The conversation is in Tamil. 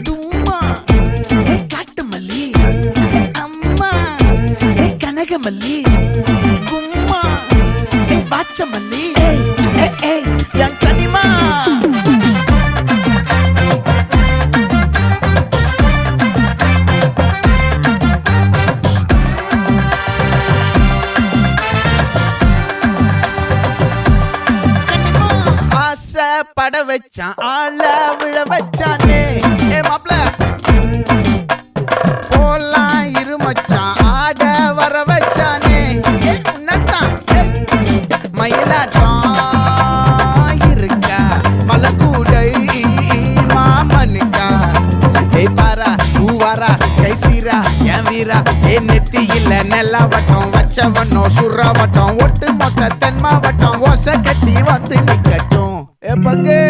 தும்மா காட்டு மல்லி அம்மா கனகமல்லி கும்மா பாச்ச மல்லி என் கனிமா பட வச்சான் ஆள விழ வச்சானே மாப்ள போலாம் இருமச்சான் ஆட வர வச்சானே உன்னத்தான் மயிலாட்டம் இருக்கா மலக்கூடை மாமனுக்கா பாரா பூவாரா கைசீரா என் வீரா நெத்தி இல்ல நெல்லாவட்டம் வச்சவட்டம் சுறாவட்டம் ஒட்டு மொத்த தென் மாவட்டம் ஓசை கட்டி வந்து நிக்கட்டும் பங்கே